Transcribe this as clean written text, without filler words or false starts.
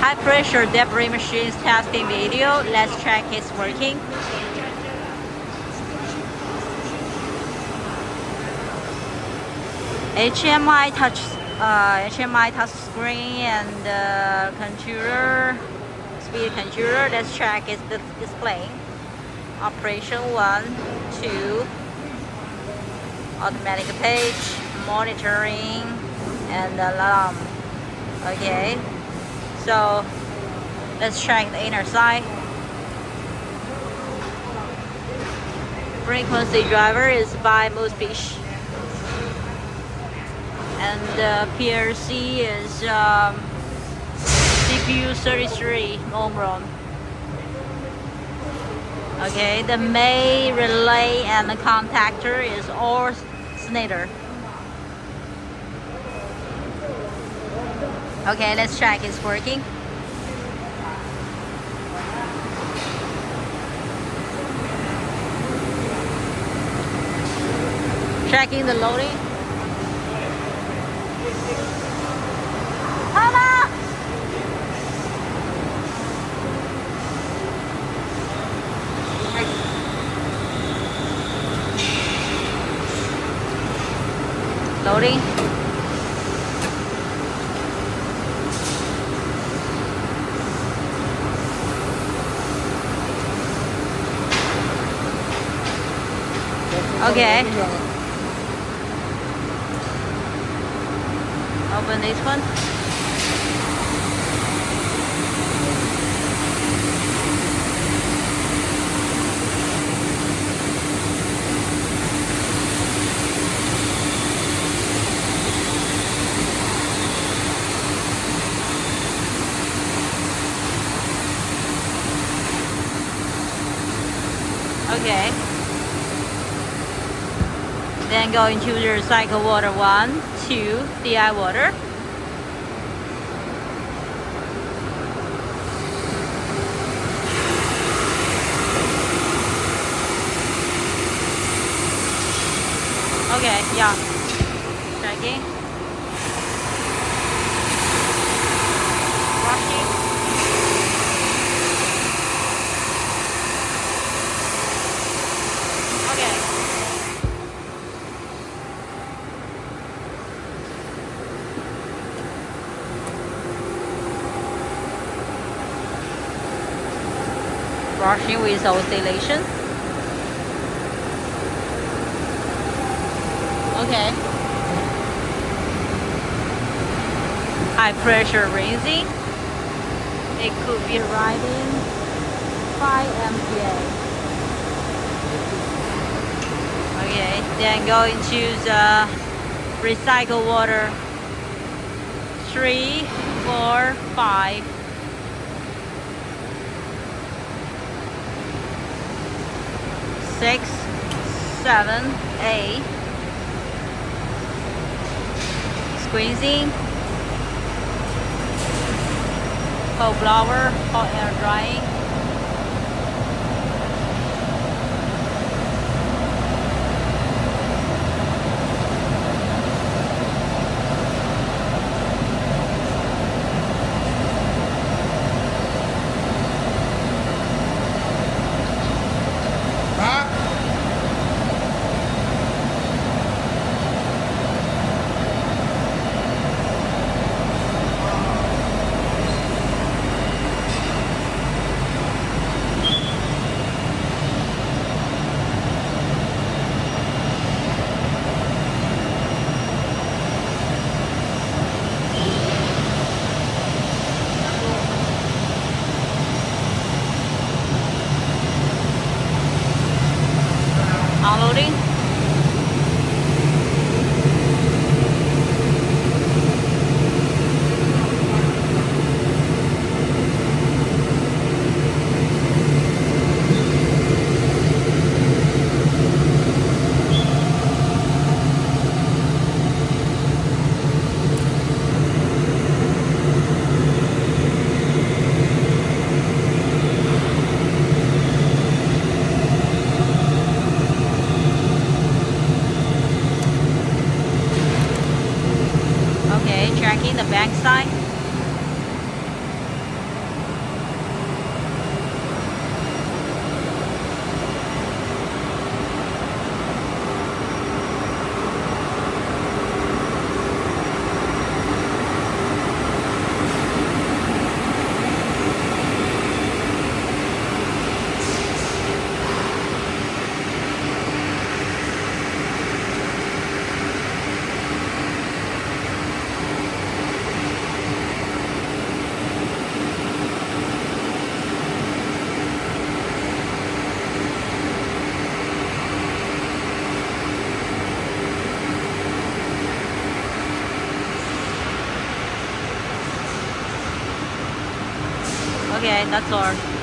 high pressure Deburring machines testing video. Let's check it's working. HMI touch screen and controller, speed controller. Let's check it's the display. Operation 1, 2, automatic page, monitoring, and alarm. Okay, so let's check the inner side. Frequency driver is by Moospeech, and the PLC is CPU 33 Omron. Okay, the main relay and the contactor is all Snyder. Okay, let's check it's working. Checking the loading. Hello! Loading. Okay. Open this one. Okay. Then go into the recycle water 1, 2, DI water. Okay, yeah. Checking. Washing. Okay. Washing with oscillation. Okay. High pressure rinsing. It could be riding 5 MPa. Okay, then go into the recycle water 3, 4, 5. 6, 7, 8. Squeezing. Cold blower, hot air drying. Okay, that's all.